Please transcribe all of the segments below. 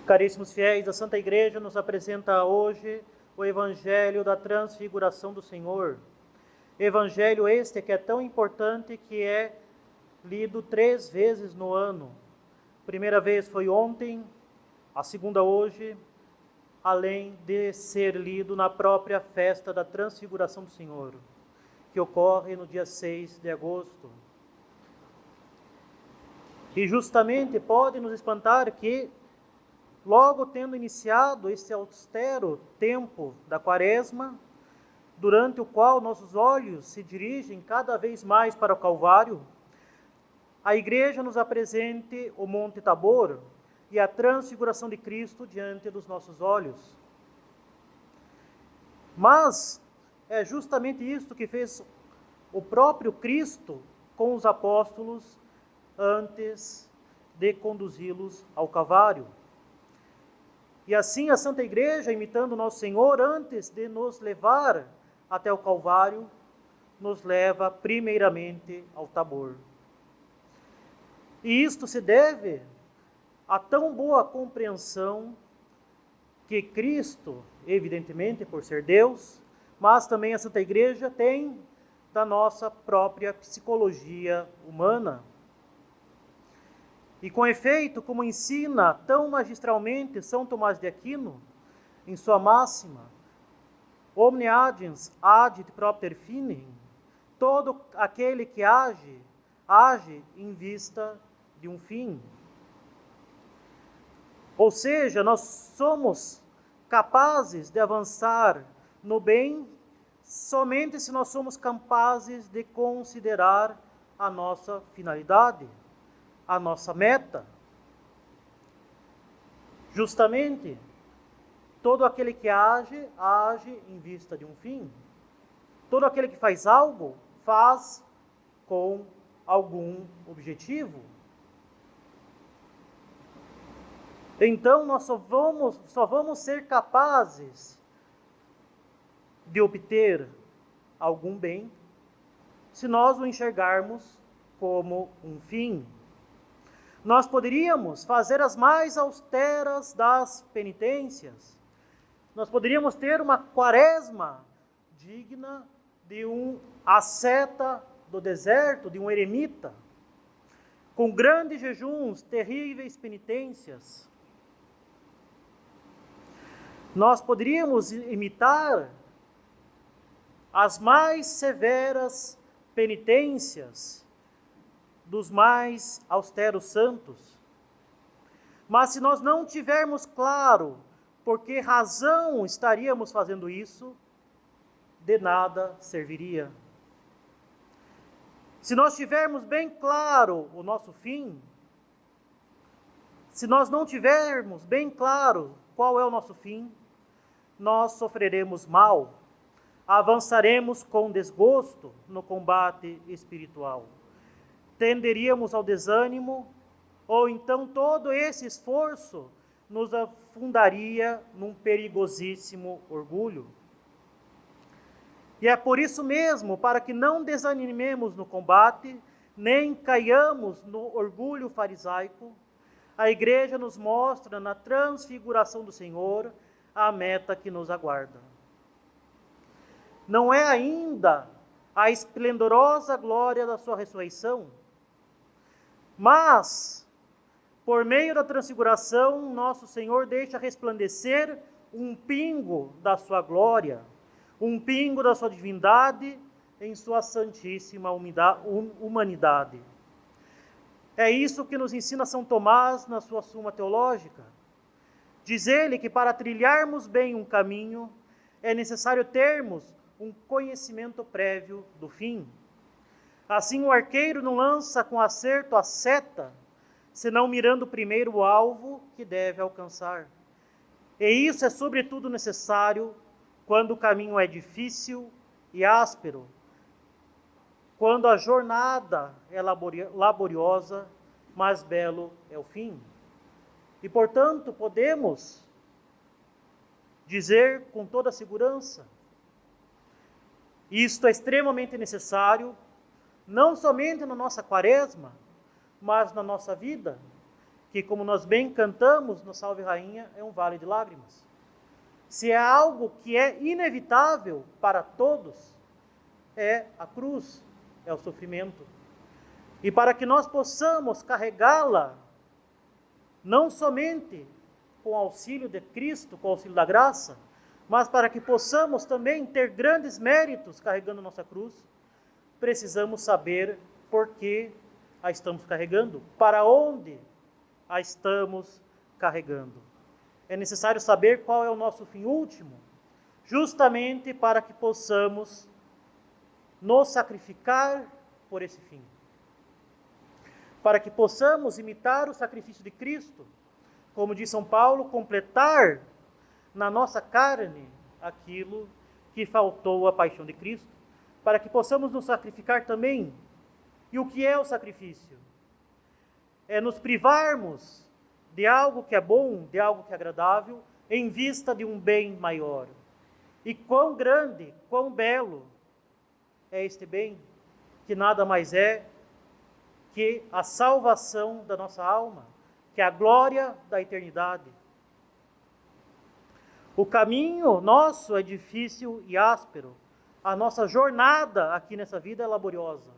Caríssimos fiéis, a Santa Igreja nos apresenta hoje o Evangelho da Transfiguração do Senhor. Evangelho este que é tão importante que é lido 3 vezes no ano. A primeira vez foi ontem, a segunda hoje, além de ser lido na própria festa da Transfiguração do Senhor, que ocorre no dia 6 de agosto. E justamente pode nos espantar que, logo tendo iniciado esse austero tempo da Quaresma, durante o qual nossos olhos se dirigem cada vez mais para o Calvário, a Igreja nos apresente o Monte Tabor e a transfiguração de Cristo diante dos nossos olhos. Mas é justamente isto que fez o próprio Cristo com os apóstolos antes de conduzi-los ao Calvário. E assim a Santa Igreja, imitando Nosso Senhor, antes de nos levar até o Calvário, nos leva primeiramente ao Tabor. E isto se deve a tão boa compreensão que Cristo, evidentemente por ser Deus, mas também a Santa Igreja tem da nossa própria psicologia humana. E com efeito, como ensina tão magistralmente São Tomás de Aquino, em sua máxima, Omne agens agit propter finem, todo aquele que age, age em vista de um fim. Ou seja, nós somos capazes de avançar no bem somente se nós somos capazes de considerar a nossa finalidade, a nossa meta. Justamente, todo aquele que age, age em vista de um fim. Todo aquele que faz algo, faz com algum objetivo. Então, nós só vamos ser capazes de obter algum bem se nós o enxergarmos como um fim. Nós poderíamos fazer as mais austeras das penitências. Nós poderíamos ter uma quaresma digna de um asceta do deserto, de um eremita, com grandes jejuns, terríveis penitências. Nós poderíamos imitar as mais severas penitências dos mais austeros santos. Mas se nós não tivermos claro por que razão estaríamos fazendo isso, de nada serviria. Se nós tivermos bem claro o nosso fim, se nós não tivermos bem claro qual é o nosso fim, nós sofreremos mal, avançaremos com desgosto no combate espiritual. Tenderíamos ao desânimo, ou então todo esse esforço nos afundaria num perigosíssimo orgulho. E é por isso mesmo, para que não desanimemos no combate, nem caiamos no orgulho farisaico, a Igreja nos mostra na transfiguração do Senhor a meta que nos aguarda. Não é ainda a esplendorosa glória da sua ressurreição, mas, por meio da transfiguração, nosso Senhor deixa resplandecer um pingo da sua glória, um pingo da sua divindade em sua santíssima humanidade. É isso que nos ensina São Tomás na sua Suma Teológica. Diz ele que para trilharmos bem um caminho, é necessário termos um conhecimento prévio do fim. Assim, o arqueiro não lança com acerto a seta, senão mirando primeiro o alvo que deve alcançar. E isso é sobretudo necessário quando o caminho é difícil e áspero, quando a jornada é laboriosa, mas belo é o fim. E, portanto, podemos dizer com toda segurança, isto é extremamente necessário, não somente na nossa quaresma, mas na nossa vida. que, como nós bem cantamos no Salve Rainha, é um vale de lágrimas. Se é algo que é inevitável para todos, é a cruz, é o sofrimento. E para que nós possamos carregá-la, não somente com o auxílio de Cristo, com o auxílio da graça, mas para que possamos também ter grandes méritos carregando nossa cruz, precisamos saber por que a estamos carregando, para onde a estamos carregando. É necessário saber qual é o nosso fim último, justamente para que possamos nos sacrificar por esse fim. Para que possamos imitar o sacrifício de Cristo, como diz São Paulo, completar na nossa carne aquilo que faltou à paixão de Cristo, para que possamos nos sacrificar também. E o que é o sacrifício? É nos privarmos de algo que é bom, de algo que é agradável, em vista de um bem maior. E quão grande, quão belo é este bem, que nada mais é que a salvação da nossa alma, que é a glória da eternidade. O caminho nosso é difícil e áspero, a nossa jornada aqui nessa vida é laboriosa,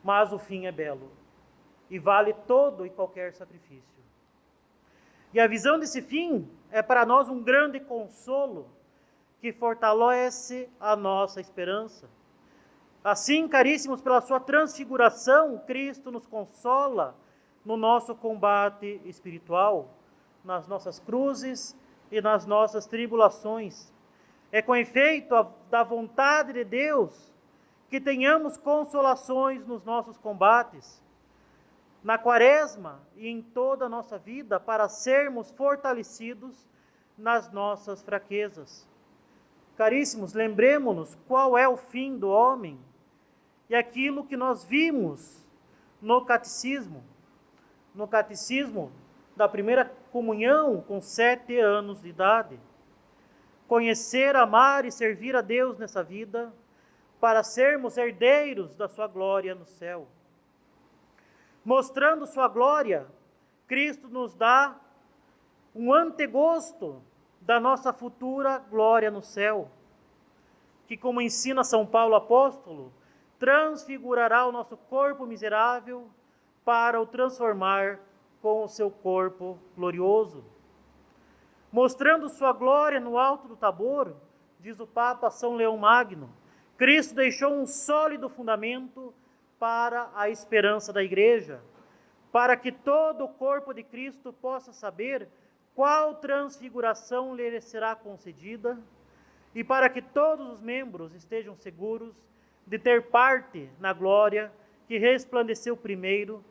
mas o fim é belo e vale todo e qualquer sacrifício. E a visão desse fim é para nós um grande consolo que fortalece a nossa esperança. Assim, caríssimos, pela sua transfiguração, Cristo nos consola no nosso combate espiritual, nas nossas cruzes e nas nossas tribulações. É com efeito da vontade de Deus que tenhamos consolações nos nossos combates, na quaresma e em toda a nossa vida, para sermos fortalecidos nas nossas fraquezas. Caríssimos, lembremos-nos qual é o fim do homem e aquilo que nós vimos no catecismo da primeira comunhão com 7 anos de idade. Conhecer, amar e servir a Deus nessa vida, para sermos herdeiros da sua glória no céu. Mostrando sua glória, Cristo nos dá um antegosto da nossa futura glória no céu, que, como ensina São Paulo apóstolo, transfigurará o nosso corpo miserável para o transformar com o seu corpo glorioso. Mostrando sua glória no alto do Tabor, diz o Papa São Leão Magno, Cristo deixou um sólido fundamento para a esperança da Igreja, para que todo o corpo de Cristo possa saber qual transfiguração lhe será concedida e para que todos os membros estejam seguros de ter parte na glória que resplandeceu primeiro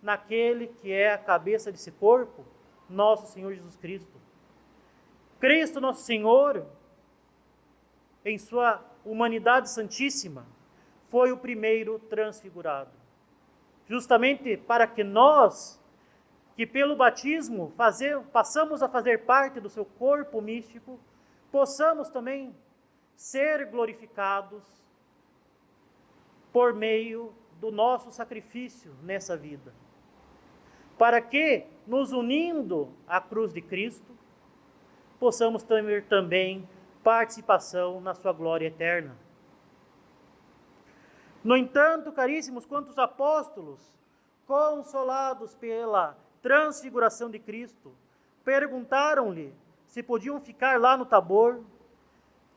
naquele que é a cabeça desse corpo, nosso Senhor Jesus Cristo. Cristo, nosso Senhor, em sua humanidade santíssima, foi o primeiro transfigurado. Justamente para que nós, que pelo batismo passamos a fazer parte do seu corpo místico, possamos também ser glorificados por meio do nosso sacrifício nessa vida. Para que, nos unindo à cruz de Cristo, possamos ter também participação na sua glória eterna. No entanto, caríssimos, quantos apóstolos, consolados pela transfiguração de Cristo, perguntaram-lhe se podiam ficar lá no Tabor,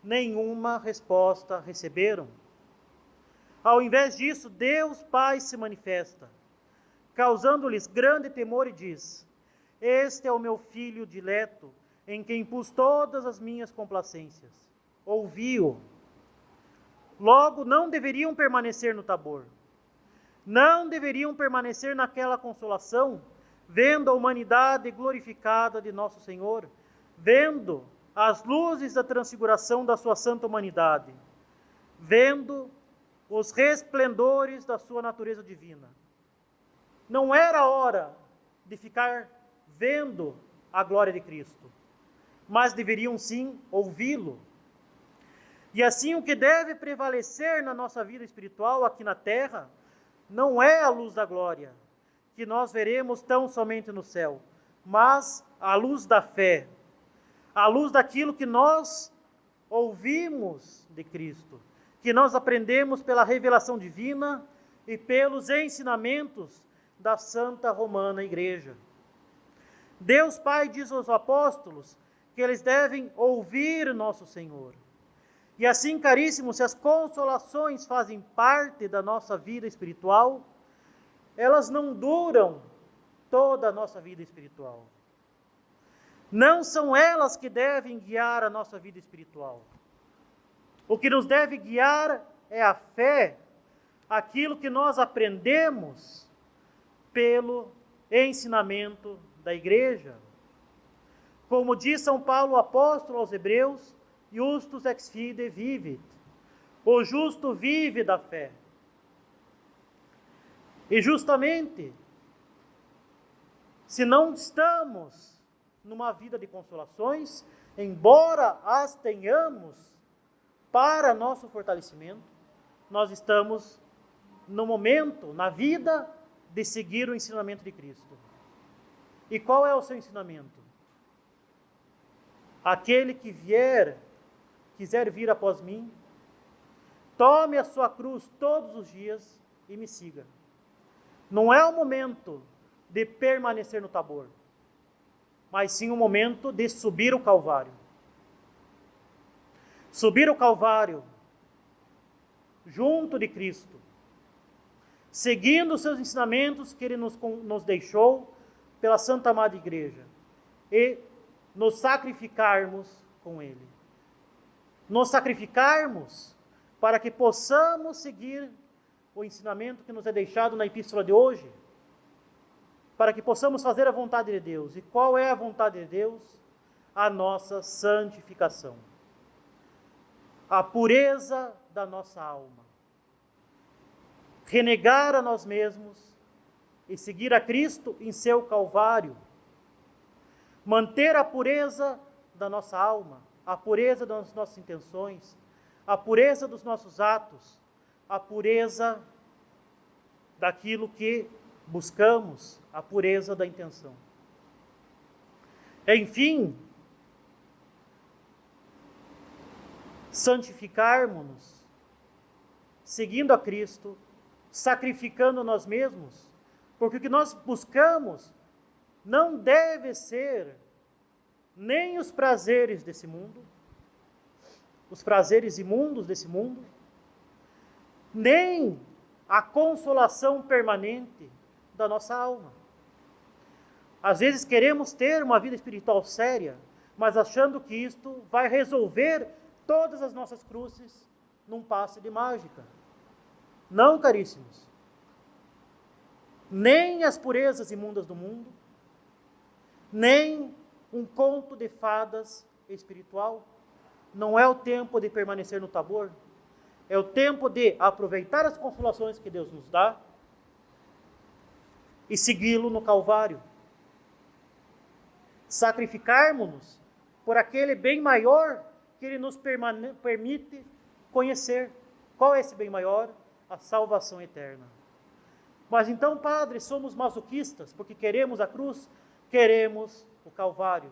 nenhuma resposta receberam. Ao invés disso, Deus Pai se manifesta, causando-lhes grande temor e diz: este é o meu Filho dileto, em quem pus todas as minhas complacências. Ouvi-o. Logo, não deveriam permanecer no Tabor. Não deveriam permanecer naquela consolação, vendo a humanidade glorificada de nosso Senhor, vendo as luzes da transfiguração da sua santa humanidade, vendo os resplendores da sua natureza divina. Não era hora de ficar vendo a glória de Cristo, mas deveriam sim ouvi-lo. E assim o que deve prevalecer na nossa vida espiritual aqui na terra não é a luz da glória, que nós veremos tão somente no céu, mas à luz da fé, à luz daquilo que nós ouvimos de Cristo, que nós aprendemos pela revelação divina e pelos ensinamentos da Santa Romana Igreja. Deus Pai diz aos apóstolos que eles devem ouvir nosso Senhor. E assim, caríssimos, se as consolações fazem parte da nossa vida espiritual, elas não duram toda a nossa vida espiritual. Não são elas que devem guiar a nossa vida espiritual. O que nos deve guiar é a fé, aquilo que nós aprendemos pelo ensinamento da igreja. Como diz São Paulo apóstolo aos Hebreus, justus ex fide vivit. O justo vive da fé. E justamente, se não estamos numa vida de consolações, embora as tenhamos para nosso fortalecimento, nós estamos no momento, na vida, de seguir o ensinamento de Cristo. E qual é o seu ensinamento? Aquele que quiser vir após mim, tome a sua cruz todos os dias e me siga. Não é o momento de permanecer no Tabor, mas sim o momento de subir o Calvário. Subir o Calvário junto de Cristo, seguindo os seus ensinamentos que Ele nos deixou pela Santa Amada Igreja, e nos sacrificarmos com Ele. Nos sacrificarmos para que possamos seguir o ensinamento que nos é deixado na epístola de hoje, para que possamos fazer a vontade de Deus. E qual é a vontade de Deus? A nossa santificação. A pureza da nossa alma. Renegar a nós mesmos e seguir a Cristo em seu Calvário. Manter a pureza da nossa alma, a pureza das nossas intenções, a pureza dos nossos atos, a pureza daquilo que buscamos, a pureza da intenção. Enfim, santificarmos-nos, seguindo a Cristo, sacrificando nós mesmos, porque o que nós buscamos não deve ser nem os prazeres desse mundo, os prazeres imundos desse mundo, nem a consolação permanente da nossa alma. Às vezes queremos ter uma vida espiritual séria, mas achando que isto vai resolver todas as nossas cruzes num passe de mágica. Não, caríssimos. Nem as purezas imundas do mundo, nem um conto de fadas espiritual. Não é o tempo de permanecer no Tabor. É o tempo de aproveitar as consolações que Deus nos dá e segui-lo no Calvário. Sacrificarmos-nos por aquele bem maior que Ele nos permite conhecer. Qual é esse bem maior? A salvação eterna. Mas então, Padre, somos masoquistas porque queremos a cruz, queremos o Calvário.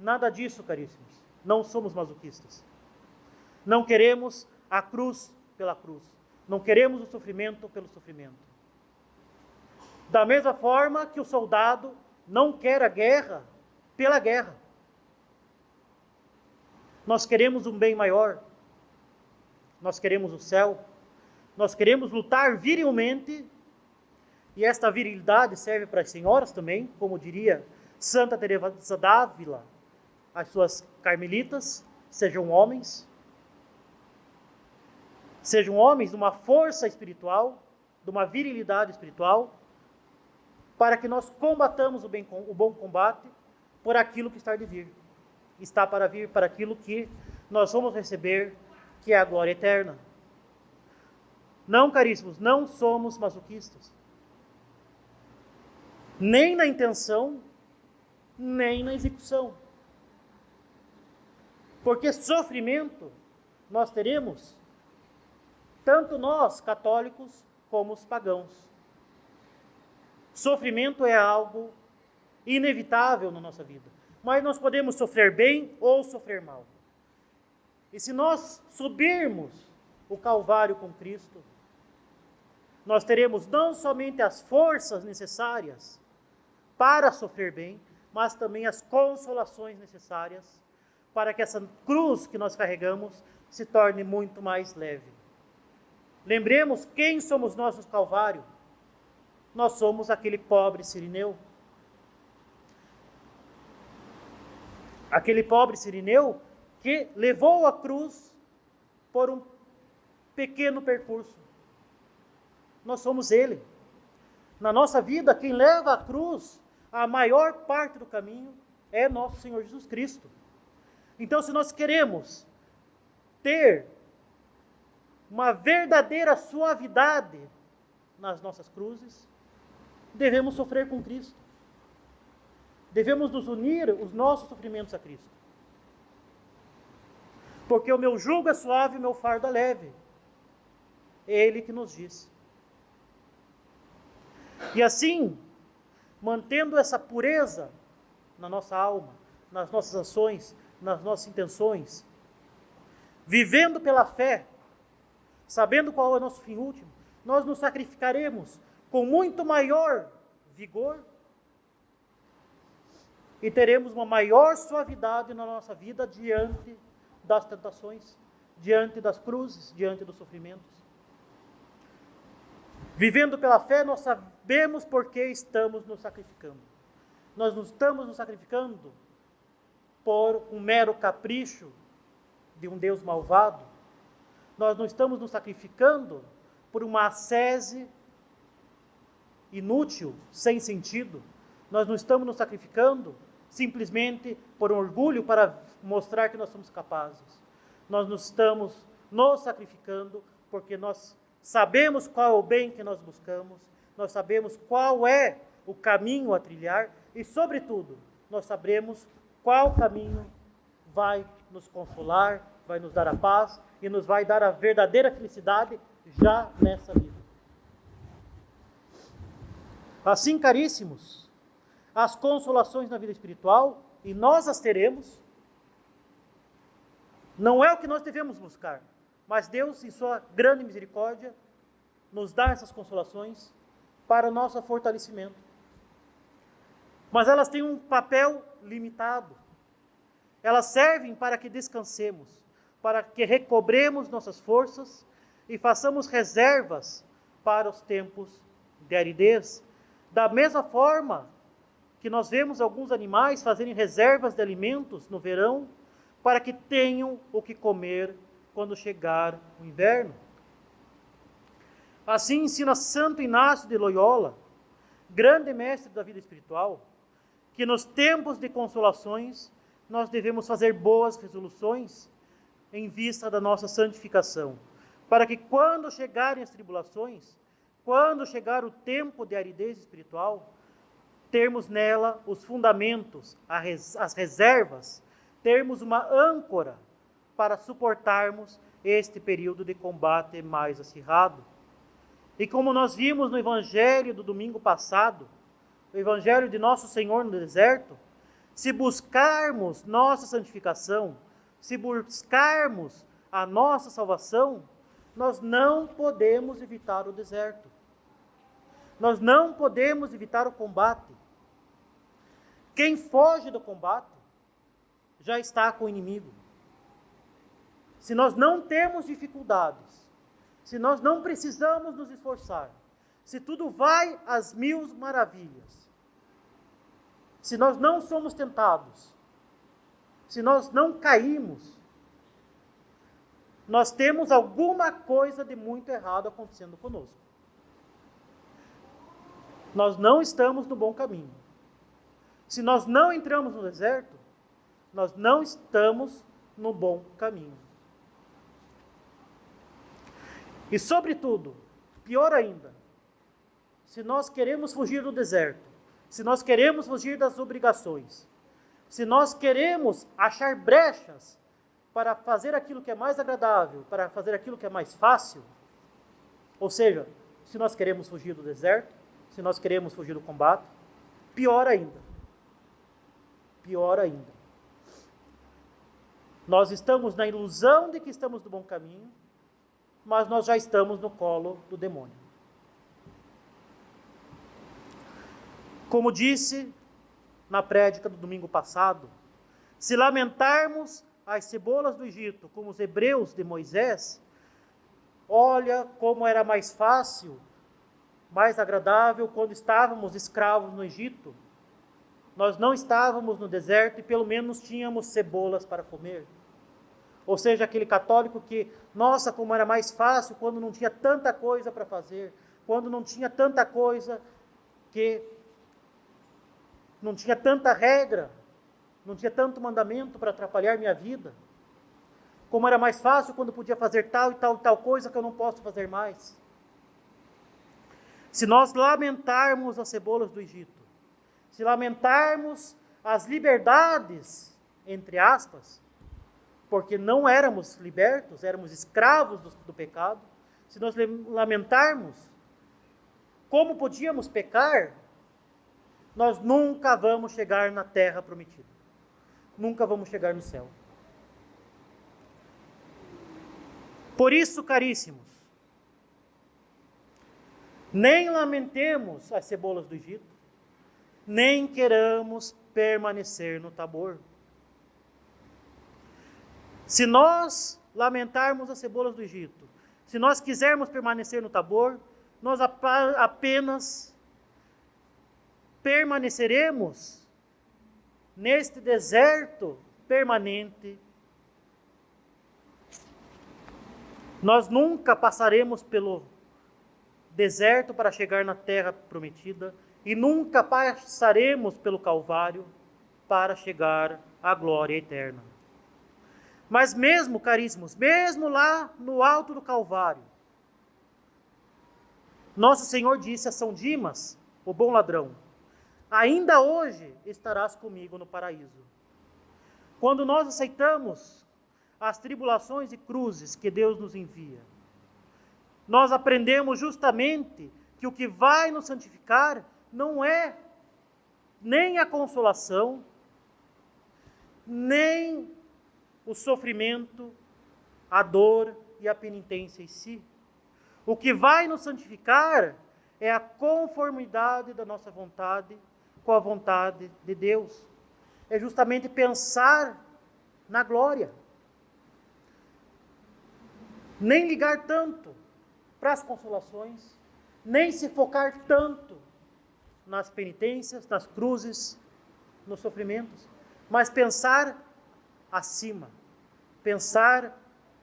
Nada disso, caríssimos. Não somos masoquistas. Não queremos a cruz pela cruz. Não queremos o sofrimento pelo sofrimento. Da mesma forma que o soldado não quer a guerra pela guerra. Nós queremos um bem maior. Nós queremos o céu. Nós queremos lutar virilmente. E esta virilidade serve para as senhoras também, como diria Santa Teresa d'Ávila, as suas carmelitas, sejam homens de uma força espiritual, de uma virilidade espiritual, para que nós combatamos o bom combate por aquilo que está para vir, para aquilo que nós vamos receber, que é a glória eterna. Não, caríssimos, não somos masoquistas. Nem na intenção, nem na execução. Porque sofrimento nós teremos, tanto nós, católicos, como os pagãos. Sofrimento é algo inevitável na nossa vida, mas nós podemos sofrer bem ou sofrer mal. E se nós subirmos o Calvário com Cristo, nós teremos não somente as forças necessárias para sofrer bem, mas também as consolações necessárias para que essa cruz que nós carregamos se torne muito mais leve. Lembremos quem somos nós no Calvário. Nós somos aquele pobre sirineu. Aquele pobre sirineu que levou a cruz por um pequeno percurso. Nós somos ele. Na nossa vida, quem leva a cruz, a maior parte do caminho, é nosso Senhor Jesus Cristo. Então, se nós queremos ter uma verdadeira suavidade nas nossas cruzes, devemos sofrer com Cristo. Devemos nos unir os nossos sofrimentos a Cristo. Porque o meu jugo é suave e o meu fardo é leve. É Ele que nos diz. E assim, mantendo essa pureza na nossa alma, nas nossas ações, nas nossas intenções, vivendo pela fé, sabendo qual é o nosso fim último, nós nos sacrificaremos com muito maior vigor e teremos uma maior suavidade na nossa vida diante das tentações, diante das cruzes, diante dos sofrimentos. Vivendo pela fé, nós sabemos por que estamos nos sacrificando. Nós não estamos nos sacrificando por um mero capricho de um Deus malvado. Nós não estamos nos sacrificando por uma ascese inútil, sem sentido. Nós não estamos nos sacrificando simplesmente por um orgulho para mostrar que nós somos capazes. Nós não estamos nos sacrificando porque nós sabemos qual é o bem que nós buscamos, nós sabemos qual é o caminho a trilhar e, sobretudo, nós sabemos qual caminho vai nos consolar, vai nos dar a paz e nos vai dar a verdadeira felicidade já nessa vida. Assim, caríssimos, as consolações na vida espiritual, e nós as teremos, não é o que nós devemos buscar, mas Deus, em sua grande misericórdia, nos dá essas consolações para o nosso fortalecimento. Mas elas têm um papel limitado. Elas servem para que descansemos, para que recobremos nossas forças e façamos reservas para os tempos de aridez. Da mesma forma que nós vemos alguns animais fazerem reservas de alimentos no verão, para que tenham o que comer quando chegar o inverno. Assim ensina Santo Inácio de Loyola, grande mestre da vida espiritual, que nos tempos de consolações nós devemos fazer boas resoluções em vista da nossa santificação, para que quando chegarem as tribulações, quando chegar o tempo de aridez espiritual, termos nela os fundamentos, as reservas, termos uma âncora para suportarmos este período de combate mais acirrado. E como nós vimos no Evangelho do domingo passado, o Evangelho de Nosso Senhor no deserto, se buscarmos nossa santificação, se buscarmos a nossa salvação, nós não podemos evitar o deserto. Nós não podemos evitar o combate. Quem foge do combate já está com o inimigo. Se nós não temos dificuldades, se nós não precisamos nos esforçar, se tudo vai às mil maravilhas, se nós não somos tentados, se nós não caímos, nós temos alguma coisa de muito errado acontecendo conosco. Nós não estamos no bom caminho. Se nós não entramos no deserto, nós não estamos no bom caminho. E, sobretudo, pior ainda, se nós queremos fugir do deserto, se nós queremos fugir das obrigações, se nós queremos achar brechas para fazer aquilo que é mais agradável, para fazer aquilo que é mais fácil, ou seja, se nós queremos fugir do deserto, se nós queremos fugir do combate. Pior ainda. Pior ainda. Nós estamos na ilusão de que estamos no bom caminho, mas nós já estamos no colo do demônio. Como disse na prédica do domingo passado, se lamentarmos as cebolas do Egito como os hebreus de Moisés, olha como era mais fácil, mais agradável quando estávamos escravos no Egito. Nós não estávamos no deserto e pelo menos tínhamos cebolas para comer. Ou seja, aquele católico que, nossa, como era mais fácil quando não tinha tanta coisa para fazer, quando não tinha tanta coisa que não tinha tanta regra, não tinha tanto mandamento para atrapalhar minha vida. Como era mais fácil quando podia fazer tal e tal e tal coisa que eu não posso fazer mais. Se nós lamentarmos as cebolas do Egito, se lamentarmos as liberdades, entre aspas, porque não éramos libertos, éramos escravos do pecado, se nós lamentarmos como podíamos pecar, nós nunca vamos chegar na terra prometida. Nunca vamos chegar no céu. Por isso, caríssimos, nem lamentemos as cebolas do Egito, nem queramos permanecer no Tabor. Se nós lamentarmos as cebolas do Egito, se nós quisermos permanecer no Tabor, nós apenas permaneceremos neste deserto permanente. Nós nunca passaremos pelo deserto para chegar na terra prometida e nunca passaremos pelo Calvário para chegar à glória eterna. Mas mesmo, caríssimos, mesmo lá no alto do Calvário, nosso Senhor disse a São Dimas, o bom ladrão, ainda hoje estarás comigo no paraíso. Quando nós aceitamos as tribulações e cruzes que Deus nos envia, nós aprendemos justamente que o que vai nos santificar não é nem a consolação, nem o sofrimento, a dor e a penitência em si. O que vai nos santificar é a conformidade da nossa vontade com a vontade de Deus. É justamente pensar na glória. Nem ligar tanto para as consolações, nem se focar tanto nas penitências, nas cruzes, nos sofrimentos, mas pensar acima, pensar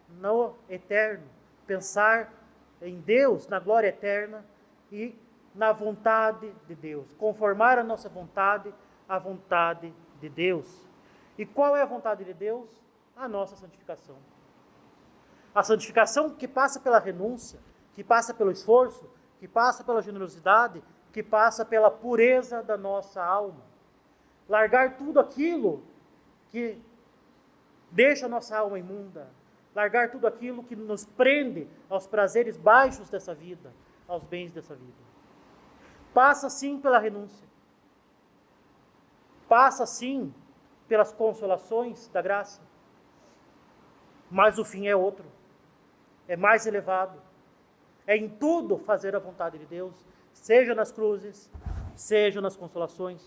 no eterno, pensar em Deus, na glória eterna e na vontade de Deus, conformar a nossa vontade à vontade de Deus. E qual é a vontade de Deus? A nossa santificação. A santificação que passa pela renúncia, que passa pelo esforço, que passa pela generosidade, que passa pela pureza da nossa alma. Largar tudo aquilo que deixa a nossa alma imunda, largar tudo aquilo que nos prende aos prazeres baixos dessa vida, aos bens dessa vida. Passa sim pela renúncia. Passa sim pelas consolações da graça. Mas o fim é outro. É mais elevado. É em tudo fazer a vontade de Deus, seja nas cruzes, seja nas consolações.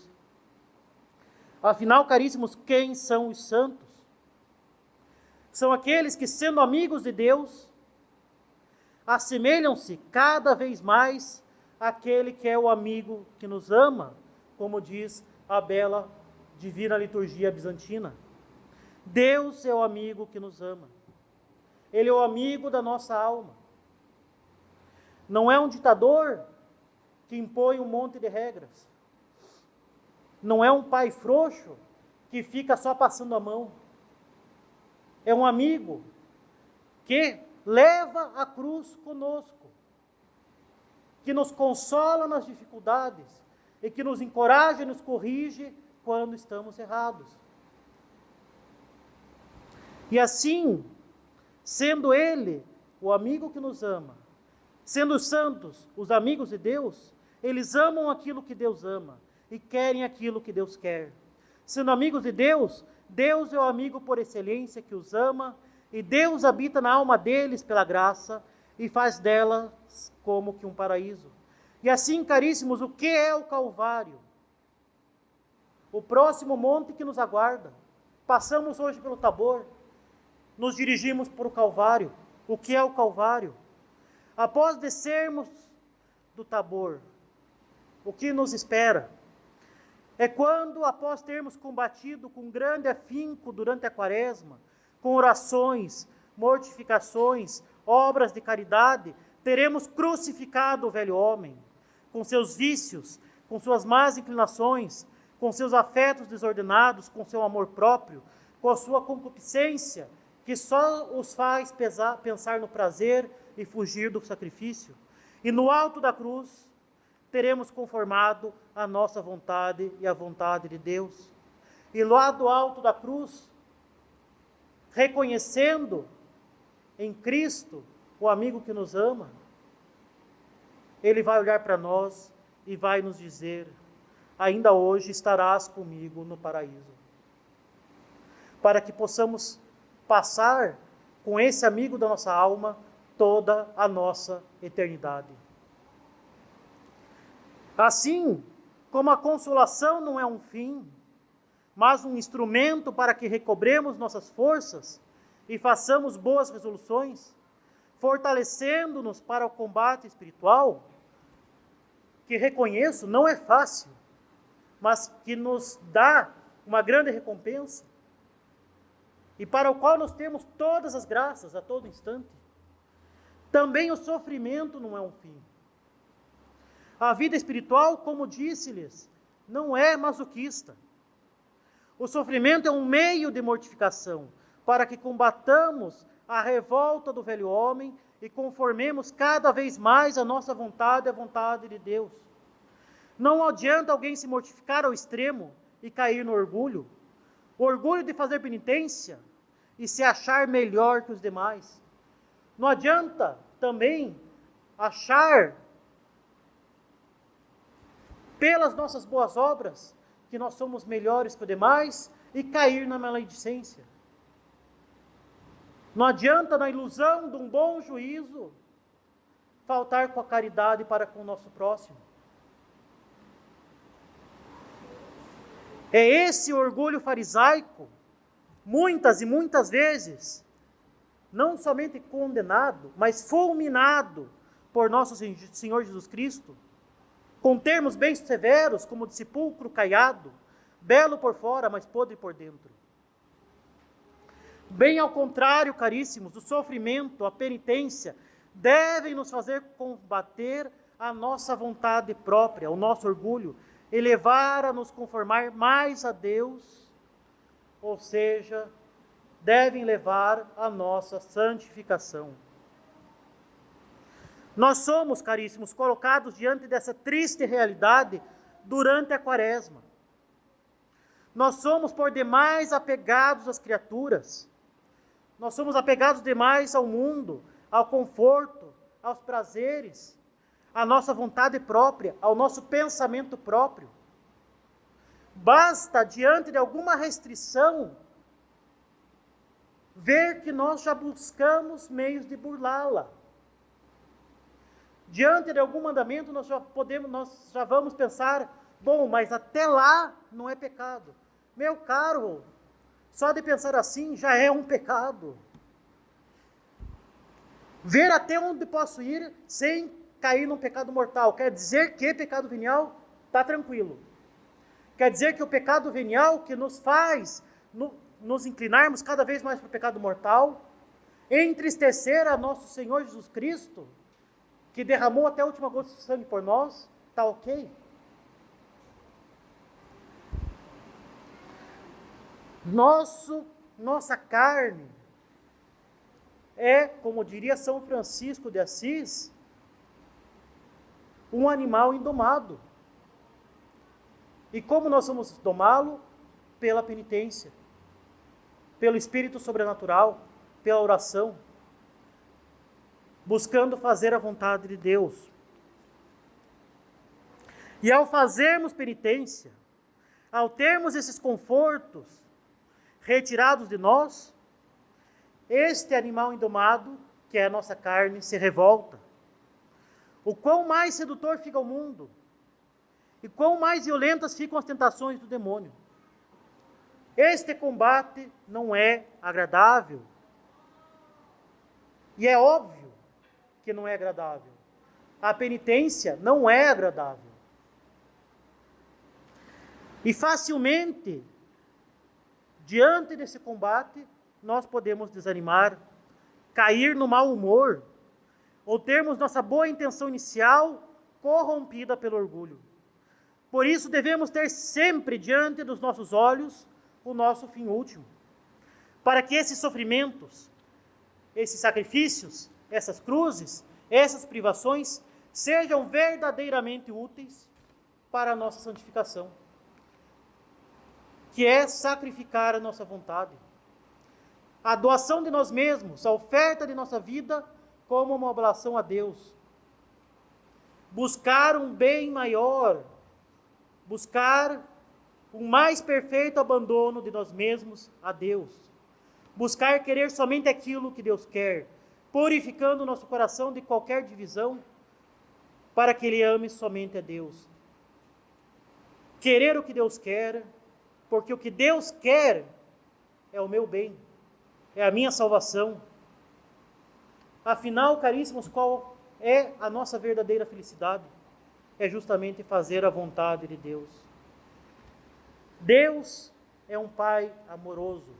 Afinal, caríssimos, quem são os santos? São aqueles que, sendo amigos de Deus, assemelham-se cada vez mais àquele que é o amigo que nos ama, como diz a bela divina liturgia bizantina. Deus é o amigo que nos ama. Ele é o amigo da nossa alma. Não é um ditador que impõe um monte de regras. Não é um pai frouxo que fica só passando a mão. É um amigo que leva a cruz conosco, que nos consola nas dificuldades e que nos encoraja e nos corrige quando estamos errados. E assim, sendo Ele o amigo que nos ama, sendo os santos os amigos de Deus, eles amam aquilo que Deus ama e querem aquilo que Deus quer. Sendo amigos de Deus, Deus é o amigo por excelência que os ama, e Deus habita na alma deles pela graça e faz delas como que um paraíso. E assim, caríssimos, o que é o Calvário? O próximo monte que nos aguarda. Passamos hoje pelo Tabor, nos dirigimos para o Calvário. O que é o Calvário? Após descermos do Tabor, o que nos espera? É quando, após termos combatido com grande afinco durante a quaresma, com orações, mortificações, obras de caridade, teremos crucificado o velho homem, com seus vícios, com suas más inclinações, com seus afetos desordenados, com seu amor próprio, com a sua concupiscência, que só os faz pensar no prazer e fugir do sacrifício. E no alto da cruz, teremos conformado a nossa vontade e a vontade de Deus. E lá do alto da cruz, reconhecendo em Cristo o amigo que nos ama, Ele vai olhar para nós e vai nos dizer: ainda hoje estarás comigo no paraíso. Para que possamos passar com esse amigo da nossa alma toda a nossa eternidade. Assim como a consolação não é um fim, mas um instrumento para que recobremos nossas forças e façamos boas resoluções, fortalecendo-nos para o combate espiritual, que reconheço não é fácil, mas que nos dá uma grande recompensa, e para o qual nós temos todas as graças a todo instante. Também o sofrimento não é um fim. A vida espiritual, como disse-lhes, não é masoquista. O sofrimento é um meio de mortificação, para que combatamos a revolta do velho homem e conformemos cada vez mais a nossa vontade à vontade de Deus. Não adianta alguém se mortificar ao extremo e cair no orgulho. O orgulho de fazer penitência e se achar melhor que os demais. Não adianta também achar, pelas nossas boas obras, que nós somos melhores que os demais e cair na maledicência. Não adianta, na ilusão de um bom juízo, faltar com a caridade para com o nosso próximo. É esse orgulho farisaico, muitas e muitas vezes, não somente condenado, mas fulminado por nosso Senhor Jesus Cristo, com termos bem severos, como de sepulcro caiado, belo por fora, mas podre por dentro. Bem ao contrário, caríssimos, o sofrimento, a penitência, devem nos fazer combater a nossa vontade própria, o nosso orgulho, e levar a nos conformar mais a Deus, ou seja, devem levar a nossa santificação. Nós somos, caríssimos, colocados diante dessa triste realidade durante a quaresma. Nós somos por demais apegados às criaturas. Nós somos apegados demais ao mundo, ao conforto, aos prazeres, à nossa vontade própria, ao nosso pensamento próprio. Basta, diante de alguma restrição, ver que nós já buscamos meios de burlá-la. Diante de algum mandamento, nós já vamos pensar: bom, mas até lá não é pecado. Meu caro, só de pensar assim já é um pecado. Ver até onde posso ir sem cair num pecado mortal. Quer dizer que pecado venial está tranquilo. Quer dizer que o pecado venial que nos faz nos inclinarmos cada vez mais para o pecado mortal, entristecer a nosso Senhor Jesus Cristo, que derramou até a última gota de sangue por nós, está ok? Nossa carne é, como diria São Francisco de Assis, um animal indomado. E como nós vamos domá-lo? Pela penitência, pelo espírito sobrenatural, pela oração, buscando fazer a vontade de Deus. E ao fazermos penitência, ao termos esses confortos retirados de nós, este animal indomado, que é a nossa carne, se revolta. O quão mais sedutor fica o mundo, e quão mais violentas ficam as tentações do demônio. Este combate não é agradável. E é óbvio que não é agradável. A penitência não é agradável. E facilmente, diante desse combate, nós podemos desanimar, cair no mau humor, ou termos nossa boa intenção inicial corrompida pelo orgulho. Por isso devemos ter sempre diante dos nossos olhos o nosso fim último, para que esses sofrimentos, esses sacrifícios, essas cruzes, essas privações, sejam verdadeiramente úteis para a nossa santificação, que é sacrificar a nossa vontade, a doação de nós mesmos, a oferta de nossa vida como uma oblação a Deus, buscar um bem maior, buscar um mais perfeito abandono de nós mesmos a Deus, buscar querer somente aquilo que Deus quer, purificando o nosso coração de qualquer divisão, para que Ele ame somente a Deus. Querer o que Deus quer, porque o que Deus quer é o meu bem, é a minha salvação. Afinal, caríssimos, qual é a nossa verdadeira felicidade? É justamente fazer a vontade de Deus. Deus é um Pai amoroso.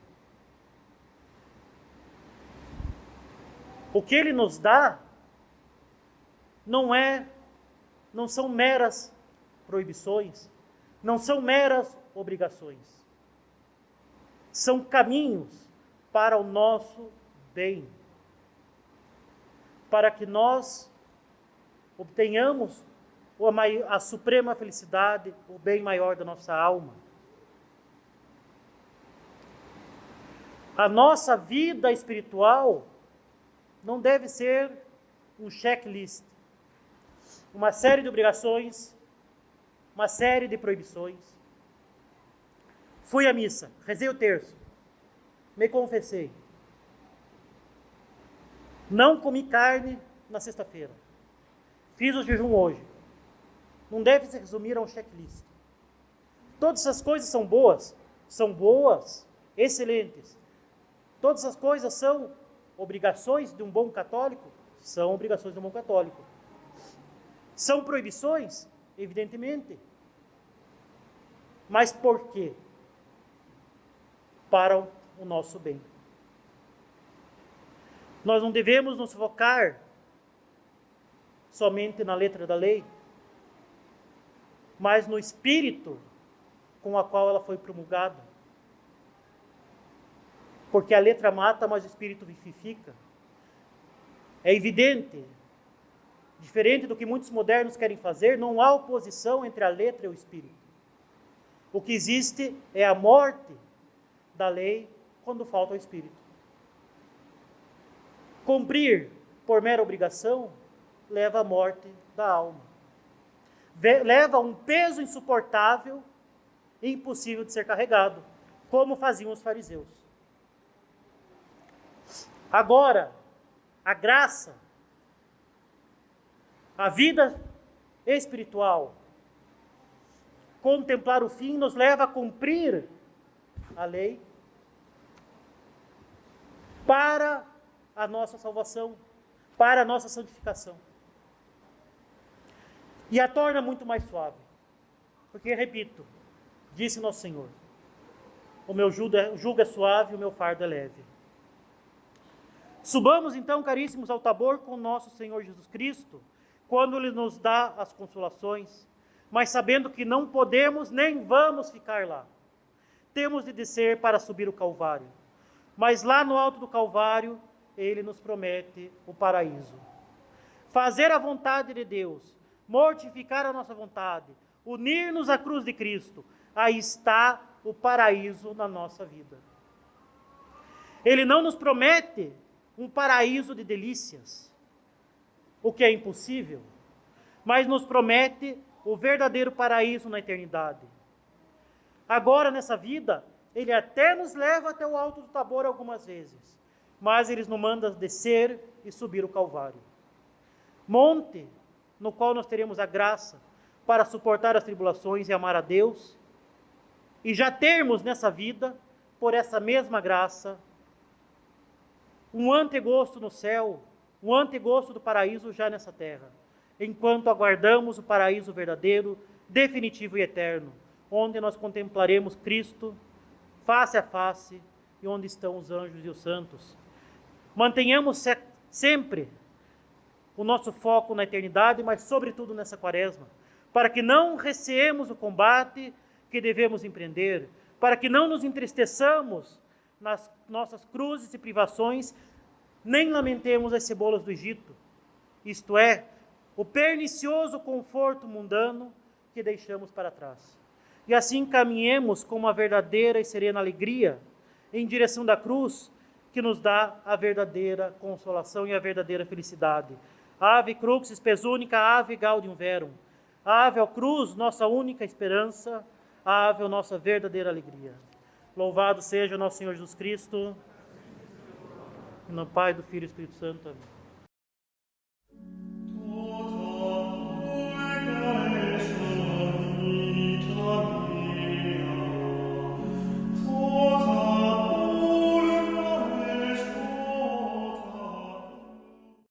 O que Ele nos dá não são meras proibições, não são meras obrigações. São caminhos para o nosso bem, para que nós obtenhamos a suprema felicidade, o bem maior da nossa alma. A nossa vida espiritual não deve ser um checklist, uma série de obrigações, uma série de proibições. Fui à missa, rezei o terço, me confessei. Não comi carne na sexta-feira. Fiz o jejum hoje. Não deve se resumir a um checklist. Todas essas coisas são boas, excelentes. Todas essas coisas são obrigações de um bom católico? São obrigações de um bom católico. São proibições? Evidentemente. Mas por quê? Para o nosso bem. Nós não devemos nos focar somente na letra da lei, mas no espírito com a qual ela foi promulgada. Porque a letra mata, mas o espírito vivifica. É evidente, diferente do que muitos modernos querem fazer, não há oposição entre a letra e o espírito. O que existe é a morte da lei quando falta o espírito. Cumprir por mera obrigação leva à morte da alma. Leva a um peso insuportável e impossível de ser carregado, como faziam os fariseus. Agora, a graça, a vida espiritual, contemplar o fim, nos leva a cumprir a lei para a nossa salvação, para a nossa santificação. E a torna muito mais suave. Porque, repito, disse nosso Senhor, o meu jugo é suave, o meu fardo é leve. Subamos então, caríssimos, ao Tabor com nosso Senhor Jesus Cristo, quando Ele nos dá as consolações, mas sabendo que não podemos nem vamos ficar lá. Temos de descer para subir o Calvário. Mas lá no alto do Calvário, Ele nos promete o paraíso. Fazer a vontade de Deus, mortificar a nossa vontade, unir-nos à cruz de Cristo, aí está o paraíso na nossa vida. Ele não nos promete um paraíso de delícias, o que é impossível, mas nos promete o verdadeiro paraíso na eternidade. Agora, nessa vida, Ele até nos leva até o alto do Tabor algumas vezes, mas Ele nos manda descer e subir o Calvário. Monte no qual nós teremos a graça para suportar as tribulações e amar a Deus, e já termos nessa vida, por essa mesma graça, um antegosto no céu, um antegosto do paraíso já nessa terra, enquanto aguardamos o paraíso verdadeiro, definitivo e eterno, onde nós contemplaremos Cristo face a face e onde estão os anjos e os santos. Mantenhamos sempre o nosso foco na eternidade, mas sobretudo nessa quaresma, para que não receemos o combate que devemos empreender, para que não nos entristeçamos nas nossas cruzes e privações, nem lamentemos as cebolas do Egito, isto é, o pernicioso conforto mundano que deixamos para trás. E assim caminhemos com uma verdadeira e serena alegria em direção da cruz, que nos dá a verdadeira consolação e a verdadeira felicidade. Ave cruxis pesunica, ave gaudium verum. Ave ao cruz, nossa única esperança. Ave a nossa verdadeira alegria. Louvado seja o nosso Senhor Jesus Cristo. Em nome do Pai, do Filho e do Espírito Santo. Amém.